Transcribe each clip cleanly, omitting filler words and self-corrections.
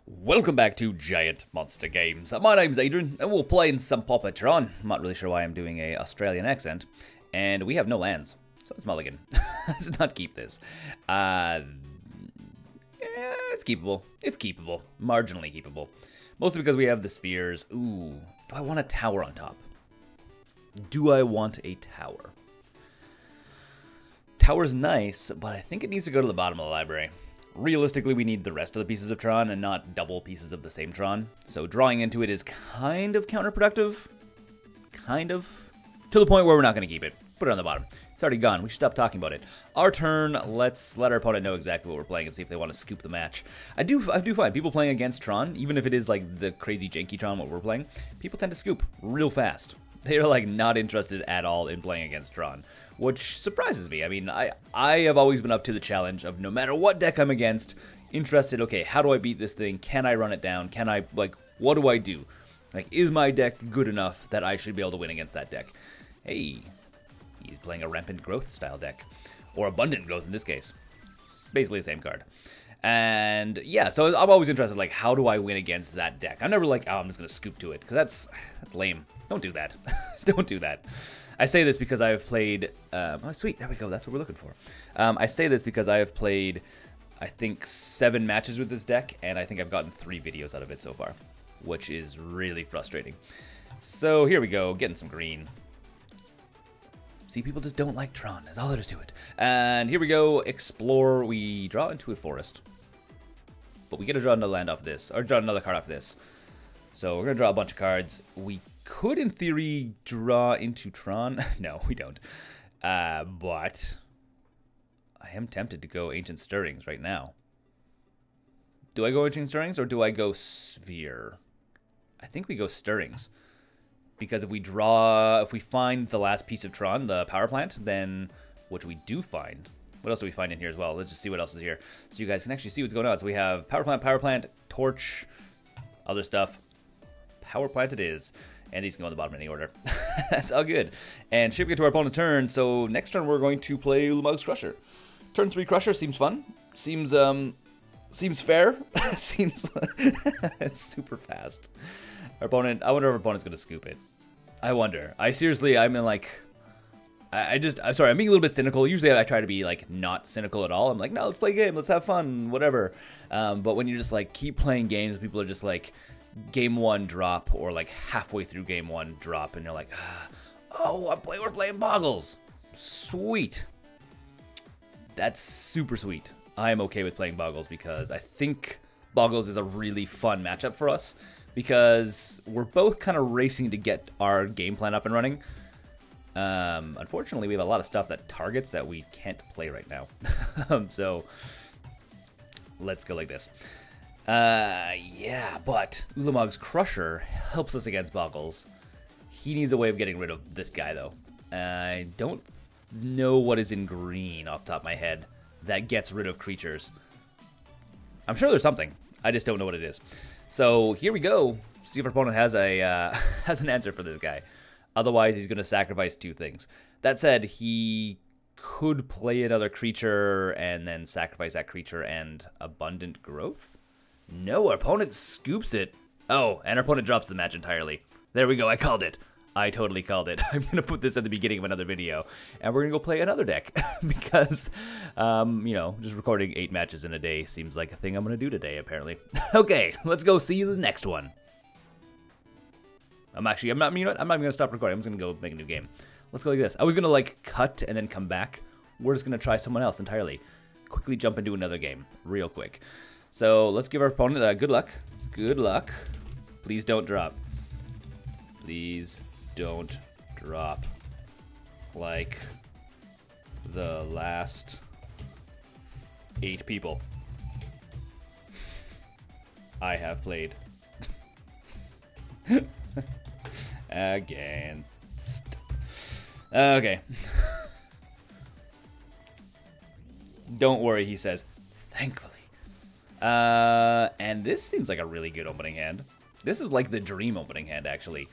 Welcome back to GiantMonsterGames. My name's Adrian, and we're playing some Pauper TRON. I'm not really sure why I'm doing a Australian accent. And we have no lands, so let's mulligan. Let's not keep this. Yeah, it's keepable. It's keepable. Marginally keepable. Mostly because we have the spheres. Ooh, do I want a tower on top? Do I want a tower? Tower's nice, but I think it needs to go to the bottom of the library. Realistically, we need the rest of the pieces of Tron and not double pieces of the same Tron. So drawing into it is kind of counterproductive. Kind of. To the point where we're not going to keep it. Put it on the bottom. It's already gone. We should stop talking about it. Our turn. Let's let our opponent know exactly what we're playing and see if they want to scoop the match. I do find people playing against Tron, even if it is like the crazy janky Tron what we're playing, people tend to scoop real fast. They're like not interested at all in playing against Tron, which surprises me. I mean, I have always been up to the challenge of no matter what deck I'm against, interested, okay, how do I beat this thing? Can I run it down? Can I, like, what do I do? Like, is my deck good enough that I should be able to win against that deck? Hey, he's playing a Rampant Growth style deck, or Abundant Growth in this case. It's basically the same card. And yeah, so I'm always interested, like, how do I win against that deck? I'm never like, oh, I'm just going to scoop to it, because that's lame. Don't do that. Don't do that. I say this because I have played, oh sweet, there we go, that's what we're looking for. I say this because I have played, I think, 7 matches with this deck, and I think I've gotten 3 videos out of it so far, which is really frustrating. So here we go, getting some green. See, people just don't like Tron, that's all there is to it. And here we go, explore, we draw into a forest. But we get to draw another land off this, or draw another card off this. So we're going to draw a bunch of cards. We could, in theory, draw into Tron. No, we don't. But I am tempted to go Ancient Stirrings right now. Do I go Ancient Stirrings or do I go Sphere? I think we go Stirrings. Because if we find the last piece of Tron, the power plant, then, which we do find. What else do we find in here as well? Let's just see what else is here. So you guys can actually see what's going on. So we have power plant, torch, other stuff. Power plant it is. And these can go on the bottom in any order. That's all good. And shipping it to our opponent's turn. So next turn we're going to play Ulamog's Crusher. Turn 3 Crusher seems fun. Seems fair. Seems it's super fast. Our opponent, I wonder if our opponent's gonna scoop it. I wonder. I'm like, I'm sorry, I'm being a little bit cynical. Usually I try to be like not cynical at all. I'm like, no, let's play a game, let's have fun, whatever. But when you just like keep playing games, people are just like, game 1 drop, or like halfway through game 1 drop, and you're like, oh, we're playing Boggles. Sweet. That's super sweet. I am okay with playing Boggles because I think Boggles is a really fun matchup for us because we're both kind of racing to get our game plan up and running. Unfortunately, we have a lot of stuff that targets that we can't play right now. So let's go like this. Yeah, but Ulamog's Crusher helps us against Boggles. He needs a way of getting rid of this guy, though. I don't know what is in green off the top of my head that gets rid of creatures. I'm sure there's something. I just don't know what it is. So here we go. See if our opponent has a has an answer for this guy. Otherwise, he's going to sacrifice 2 things. That said, he could play another creature and then sacrifice that creature and Abundant Growth. No, our opponent scoops it. Oh, and our opponent drops the match entirely. There we go, I called it. I totally called it. I'm going to put this at the beginning of another video. And we're going to go play another deck. Because, you know, just recording 8 matches in a day seems like a thing I'm going to do today, apparently. Okay, let's go see the next one. I'm not even going to stop recording. I'm just going to go make a new game. Let's go like this. I was going to, like, cut and then come back. We're just going to try someone else entirely. Quickly jump into another game real quick. So let's give our opponent good luck. Good luck. Please don't drop. Please don't drop like the last 8 people I have played against. Okay. Don't worry, he says. Thankfully. And this seems like a really good opening hand. This is like the dream opening hand, actually.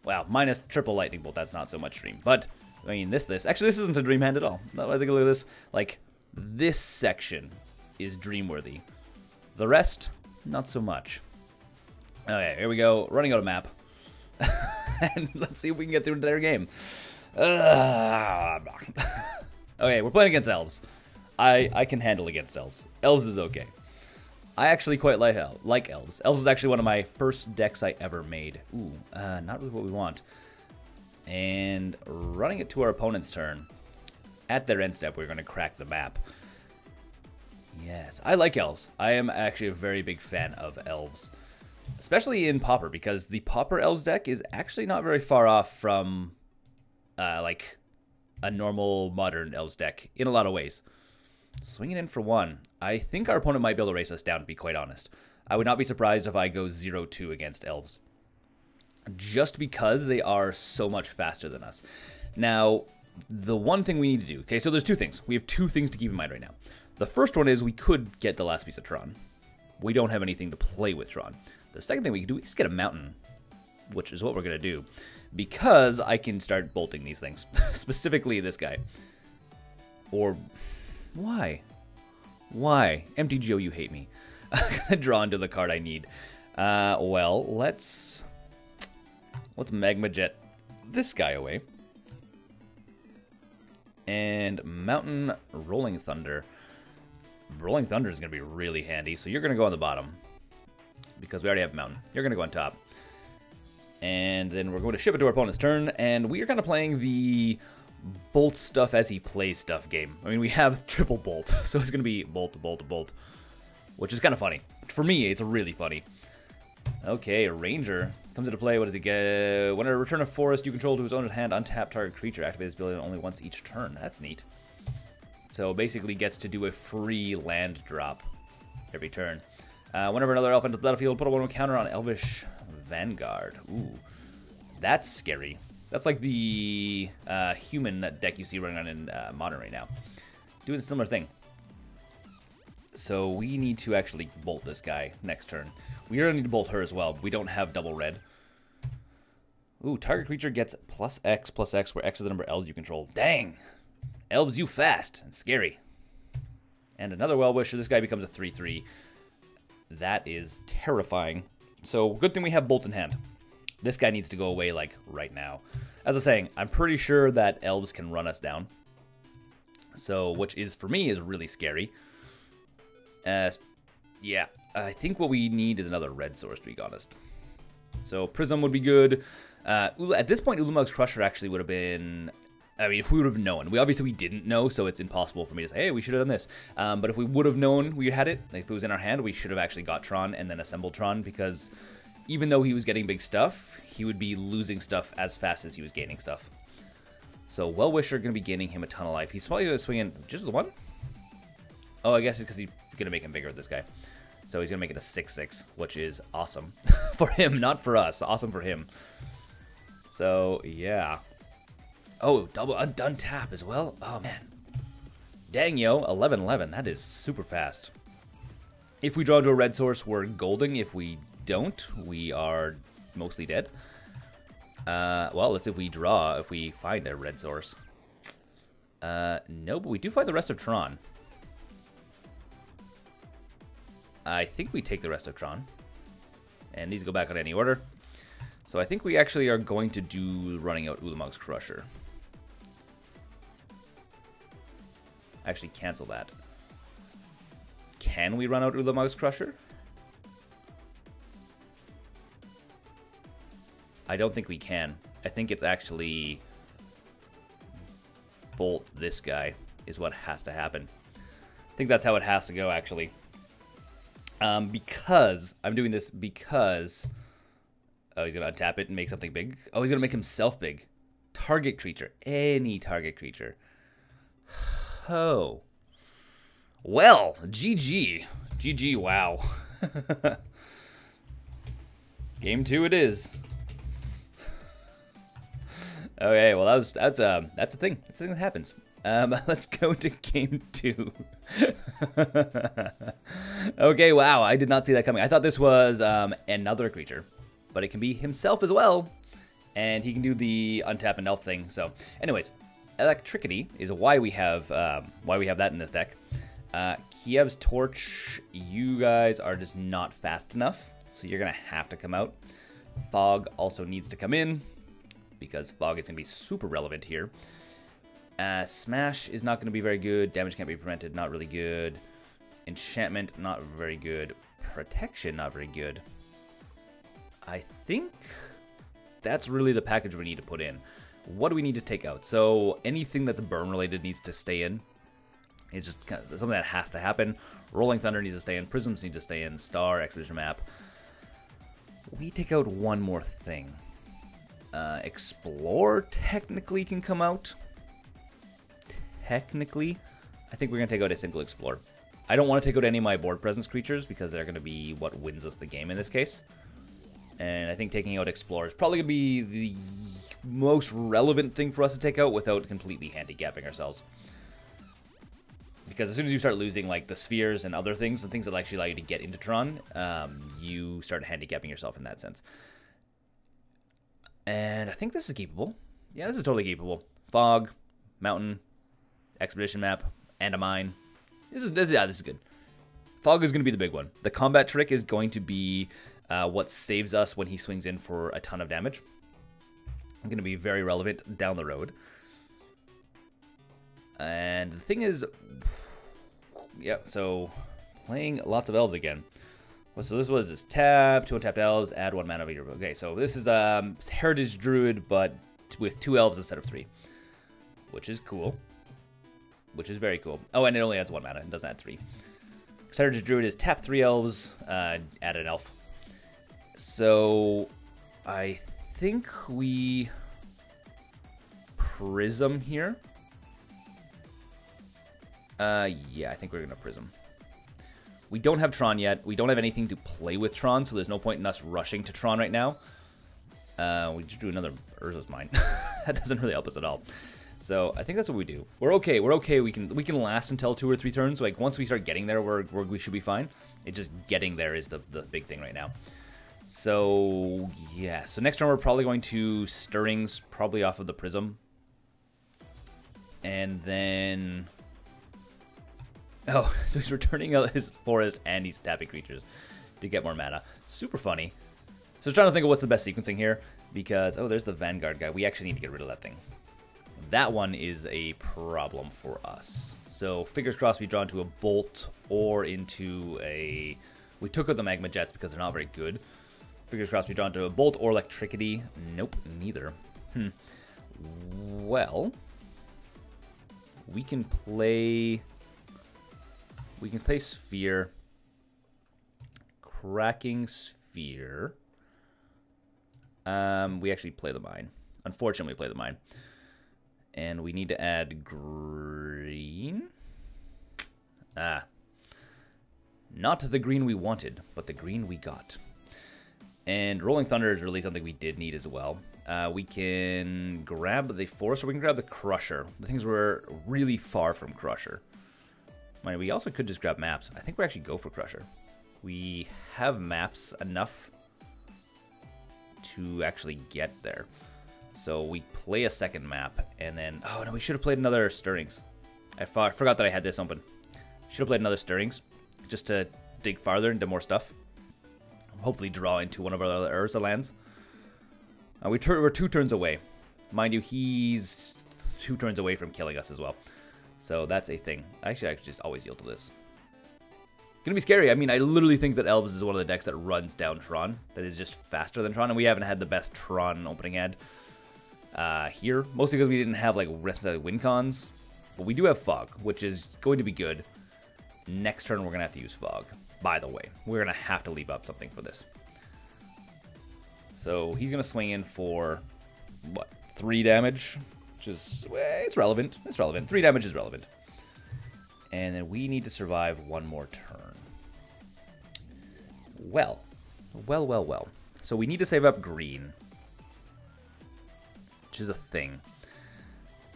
Wow, minus triple lightning bolt, that's not so much dream. But, I mean, actually, this isn't a dream hand at all. No, I think look at this. Like, this section is dream-worthy. The rest, not so much. Okay, here we go. Running out of map. And let's see if we can get through their game. Okay, we're playing against Elves. I can handle against Elves. Elves is okay. I actually quite like Elves. Elves is actually one of my first decks I ever made. Ooh, not really what we want. And running it to our opponent's turn. At their end step, we're going to crack the map. Yes, I like Elves. I am actually a very big fan of Elves. Especially in Pauper, because the Pauper Elves deck is actually not very far off from, like, a normal modern Elves deck in a lot of ways. Swinging in for 1. I think our opponent might be able to race us down, to be quite honest. I would not be surprised if I go 0-2 against Elves. Just because they are so much faster than us. Now, the one thing we need to do... Okay, so there's 2 things. We have 2 things to keep in mind right now. The first one is we could get the last piece of Tron. We don't have anything to play with Tron. The second thing we can do is get a mountain, which is what we're going to do, because I can start bolting these things, specifically this guy. Or, why? Why? MTGO, you hate me. I'm going to draw into the card I need. Well, let's Magma Jet this guy away. And Mountain Rolling Thunder. Rolling Thunder is going to be really handy, so you're going to go on the bottom. Because we already have Mountain. You're going to go on top. And then we're going to ship it to our opponent's turn, and we are kind of playing the bolt stuff as he plays stuff game. I mean, we have triple bolt, so it's going to be bolt, bolt, bolt, which is kind of funny. For me, it's really funny. Okay, Ranger comes into play. What does he get? When a return a forest you control to his owner's hand, untap target creature, activate his ability only once each turn. That's neat. So basically gets to do a free land drop every turn. Whenever another elf enters the battlefield, put a 1/1 counter on Elvish Vanguard. Ooh, that's scary. That's like the human deck you see running around in Modern right now. Doing a similar thing. So we need to actually bolt this guy next turn. We are going to need to bolt her as well. We don't have double red. Ooh, target creature gets +X, where X is the number of elves you control. Dang! Elves, you fast and scary. And another Well-Wisher. This guy becomes a 3/3. That is terrifying. So, good thing we have Bolt in hand. This guy needs to go away, like, right now. As I was saying, I'm pretty sure that Elves can run us down. So, which is, for me, is really scary. Yeah, I think what we need is another red source, to be honest. So, Prism would be good. At this point, Ulamog's Crusher actually would have been... I mean, if we would have known. We didn't know, so it's impossible for me to say, hey, we should have done this. But if we would have known we had it, like if it was in our hand, we should have actually got Tron and then assembled Tron, because even though he was getting big stuff, he would be losing stuff as fast as he was gaining stuff. So Well-Wisher going to be gaining him a ton of life. He's probably going to swing in just the 1? Oh, I guess it's because he's going to make him bigger with this guy. So he's going to make it a 6/6, which is awesome. For him, not for us. Awesome for him. So, yeah. Oh, double untap as well? Oh, man. Dang, yo. 11/11. That is super fast. If we draw to a red source, we're golding. If we don't, we are mostly dead. Well, let's see if we draw, if we find a red source. No, but we do find the rest of Tron. I think we take the rest of Tron. And these go back on any order. So I think we actually are going to do running out Ulamog's Crusher. Actually, cancel that. Can we run out Ulamog's Crusher? I don't think we can. I think it's actually bolt this guy is what has to happen. I think that's how it has to go, actually. Because I'm doing this because... Oh, he's going to untap it and make something big. Oh, he's going to make himself big. Target creature. Any target creature. Oh. Well, GG. GG, wow. Game 2 it is. Okay, well that's a thing. That's a thing that happens. Let's go to game 2. Okay, wow, I did not see that coming. I thought this was another creature, but it can be himself as well, and he can do the untap and elf thing. So, anyways, Electricity is why we have that in this deck. Kiev's Torch, you guys are just not fast enough, so you're going to have to come out. Fog also needs to come in, because Fog is going to be super relevant here. Smash is not going to be very good. Damage can't be prevented, not really good. Enchantment, not very good. Protection, not very good. I think that's really the package we need to put in. What do we need to take out? So anything that's burn related needs to stay in. It's just kind of something that has to happen. Rolling Thunder needs to stay in. Prisms need to stay in. Star, Expedition Map. We take out one more thing. Explore technically can come out. Technically. I think we're going to take out a single Explore. I don't want to take out any of my board presence creatures because they're going to be what wins us the game in this case. And I think taking out Explore is probably going to be the most relevant thing for us to take out without completely handicapping ourselves. Because as soon as you start losing like the spheres and other things, the things that actually allow you to get into Tron, you start handicapping yourself in that sense. And I think this is keepable. Yeah, this is totally keepable. Fog, Mountain, Expedition Map, and a Mine. This is good. Fog is going to be the big one. The combat trick is going to be what saves us when he swings in for a ton of damage. Going to be very relevant down the road. And the thing is, yeah, so playing lots of Elves again. So this was this tap, 2 untapped Elves, add 1 mana of your. Okay, so this is Heritage Druid, but with 2 Elves instead of 3, which is cool. Which is very cool. Oh, and it only adds 1 mana, it doesn't add 3. Heritage Druid is tap 3 Elves, add an Elf. So I think we Prism here. Yeah, I think we're going to Prism. We don't have Tron yet. We don't have anything to play with Tron, so there's no point in us rushing to Tron right now. We just do another Urza's Mine. That doesn't really help us at all. So I think that's what we do. We're okay. We're okay. We can last until 2 or 3 turns. Like once we start getting there, we should be fine. It's just getting there is the big thing right now. So yeah. So next turn we're probably going to Stirrings, probably off of the Prism, and then. Oh, so he's returning his forest and he's tapping creatures to get more mana. Super funny. So I was trying to think of what's the best sequencing here because, oh, there's the Vanguard guy. We actually need to get rid of that thing. That one is a problem for us. So fingers crossed we draw into a Bolt or into a... We took out the Magma Jets because they're not very good. Fingers crossed we draw into a Bolt or Electricity. Nope, neither. Well, we can play... We can play Sphere, Cracking Sphere. We actually play the Mine. Unfortunately, we play the Mine. And we need to add green. Not the green we wanted, but the green we got. And Rolling Thunder is really something we did need as well. We can grab the Forest or we can grab the Crusher. The things were really far from Crusher. We also could just grab maps. I think we actually go for Crusher. We have maps enough to actually get there. So we play a second map, and then... Oh, no, we should have played another Stirrings. I forgot that I had this open. Should have played another Stirrings, just to dig farther into more stuff. Hopefully draw into one of our other Urza lands. We're 2 turns away. Mind you, he's 2 turns away from killing us as well. So that's a thing. Actually, I could just always yield to this. It's gonna be scary. I mean, I literally think that Elves is one of the decks that runs down Tron. That is just faster than Tron, and we haven't had the best Tron opening ad here. Mostly because we didn't have, like, win cons. But we do have Fog, which is going to be good. Next turn, we're gonna have to use Fog. By the way, we're gonna have to leave up something for this. So he's gonna swing in for, what, 3 damage? Just, well, it's relevant. It's relevant. 3 damage is relevant. And then we need to survive 1 more turn. Well. So we need to save up green. Which is a thing.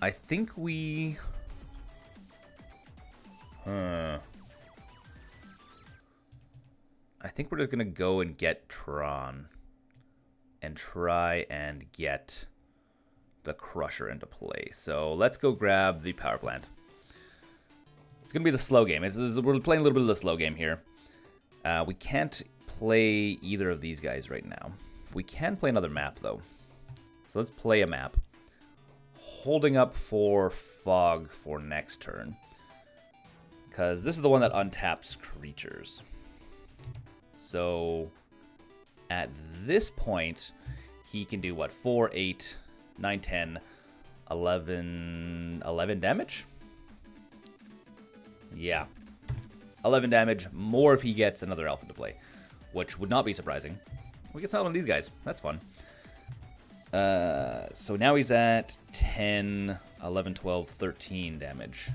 I think we... I think we're just going to go and get Tron. And try and get... the Crusher into play. So let's go grab the power plant. It's going to be the slow game. We're playing a little bit of the slow game here. We can't play either of these guys right now. We can play another map, though. So let's play a map. Holding up for Fog for next turn. Because this is the one that untaps creatures. So at this point, he can do what? 4, 8, 9, 10, 11 damage? Yeah. 11 damage, more if he gets another elf into play, which would not be surprising. We get some of these guys. That's fun. So now he's at 10, 11, 12, 13 damage.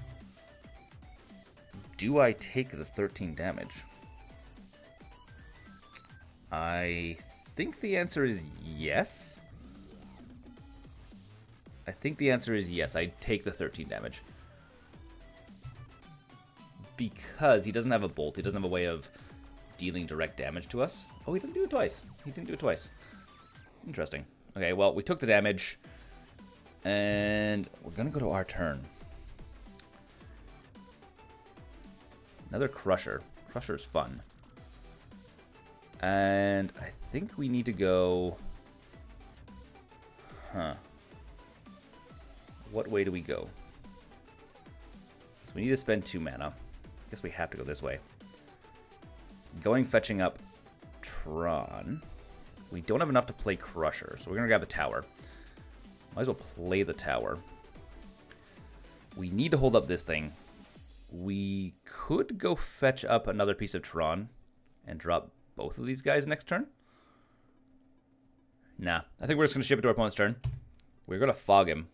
Do I take the 13 damage? I think the answer is yes. I think the answer is yes. I take the 13 damage. Because he doesn't have a bolt. He doesn't have a way of dealing direct damage to us. Oh, he didn't do it twice. He didn't do it twice. Interesting. Okay, well, we took the damage. And we're going to go to our turn. Another Crusher. Crusher's fun. And I think we need to go... Huh. What way do we go? So we need to spend 2 mana. I guess we have to go this way. Going fetching up Tron. We don't have enough to play Crusher, so we're going to grab the tower. Might as well play the tower. We need to hold up this thing. We could go fetch up another piece of Tron and drop both of these guys next turn. Nah, I think we're just going to ship it to our opponent's turn. We're going to fog him.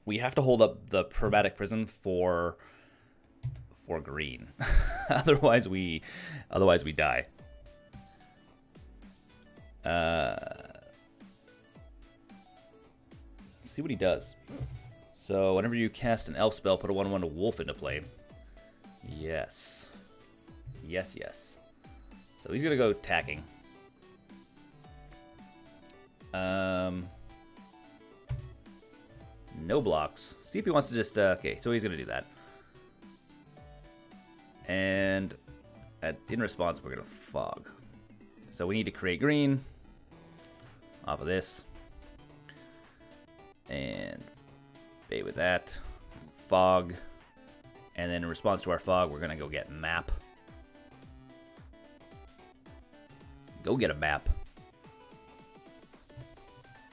We have to hold up the Chromatic Prism for green. otherwise we die. Let's see what he does. So whenever you cast an elf spell, put a 1/1 wolf into play. Yes. Yes, yes. So he's gonna go attacking. No blocks. See if he wants to just... okay, so he's gonna do that. And in response, we're gonna fog. So we need to create green off of this. And bait with that. Fog. And then in response to our fog, we're gonna go get map. Go get a map.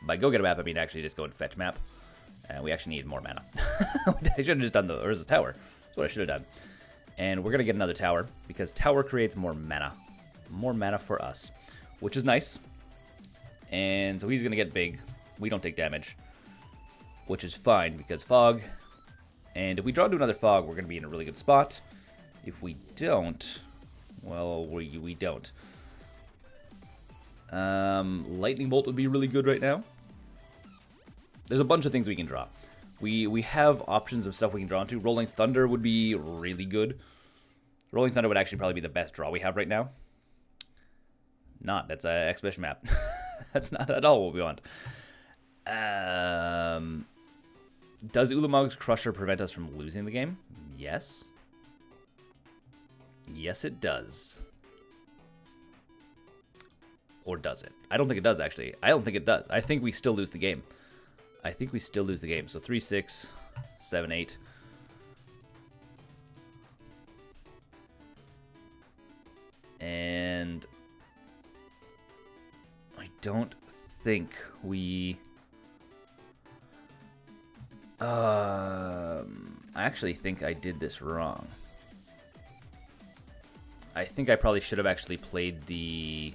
By go get a map, I mean actually just go and fetch map. And we actually need more mana. I should have just done the Urza's tower. That's what I should have done. And we're going to get another tower, because tower creates more mana. More mana for us, which is nice. And so he's going to get big. We don't take damage, which is fine, because fog. And if we draw into another fog, we're going to be in a really good spot. If we don't, well, we don't. Lightning Bolt would be really good right now. There's a bunch of things we can draw. We have options of stuff we can draw into. Rolling Thunder would be really good. Rolling Thunder would actually probably be the best draw we have right now. That's a Expedition map. That's not at all what we want. Does Ulamog's Crusher prevent us from losing the game? Yes. Yes, it does. Or does it? I don't think it does, actually. I don't think it does. I think we still lose the game. I think we still lose the game. So 3, 6, 7, 8. And I don't think we... I actually think I did this wrong. I think I probably should have actually played the...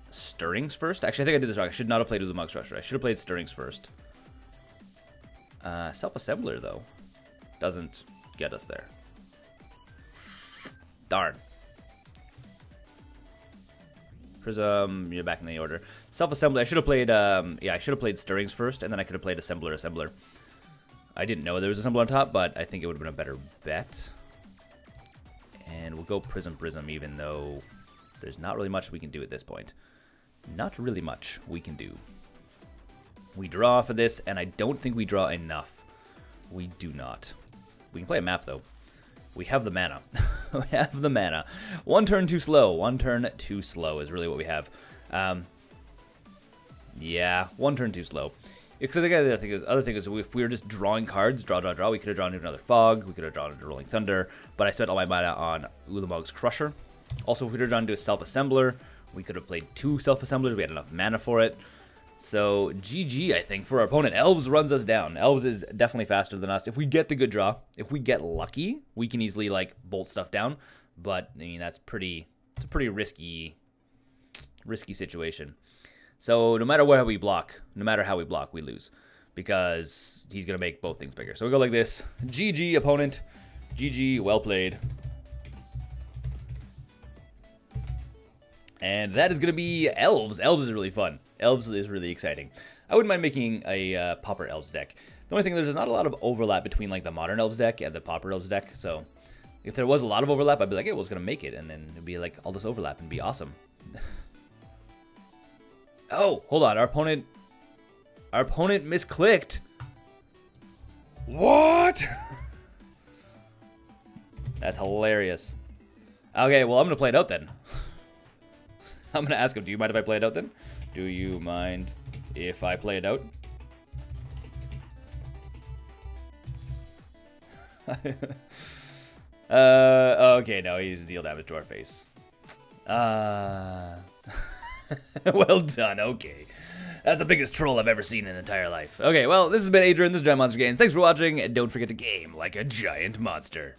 Stirrings first? Actually, I think I did this wrong. I should not have played with the Mug's Crusher. I should have played Stirrings first. Self-Assembler, though, doesn't get us there. Darn. Prism, you're back in the order. Self-Assembler, I should have played, yeah, I should have played Stirrings first, and then I could have played Assembler. I didn't know there was Assembler on top, but I think it would have been a better bet. And we'll go Prism, even though there's not really much we can do at this point. Not really much we can do. We draw for this, and I don't think we draw enough. We do not. We can play a map, though. We have the mana. We have the mana. 1 turn too slow. 1 turn too slow is really what we have. Yeah, 1 turn too slow. Because the other thing is, if we were just drawing cards, draw, we could have drawn into another Fog, we could have drawn into Rolling Thunder, but I spent all my mana on Ulamog's Crusher. Also, if we would have drawn into a Self-Assembler, we could have played 2 Self-Assemblers, we had enough mana for it. So, GG, I think, for our opponent. Elves runs us down. Elves is definitely faster than us. If we get the good draw, if we get lucky, we can easily, like, bolt stuff down. But, I mean, it's a pretty risky situation. So, no matter how we block, we lose. Because he's going to make both things bigger. So, we go like this. GG, opponent. GG, well played. And that is going to be Elves. Elves is really fun. Elves is really exciting. I wouldn't mind making a Pauper Elves deck. The only thing is there's not a lot of overlap between like the Modern Elves deck and the Pauper Elves deck. So if there was a lot of overlap, I'd be like, hey, well, it's going to make it. And then it'd be like all this overlap and be awesome. Oh, hold on. Our opponent misclicked. What? That's hilarious. Okay, well, I'm going to play it out then. I'm going to ask him, do you mind if I play it out then? Do you mind if I play it out? Okay, no, he's deal damage to our face. Well done, okay. That's the biggest troll I've ever seen in an entire life. Okay, well, this has been Adrian, this is GiantMonsterGames. Thanks for watching, and don't forget to game like a giant monster.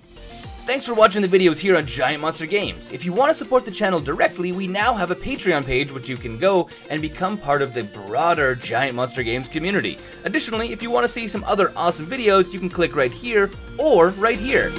Thanks for watching the videos here on GiantMonsterGames. If you want to support the channel directly, we now have a Patreon page which you can go and become part of the broader GiantMonsterGames community. Additionally, if you want to see some other awesome videos, you can click right here or right here.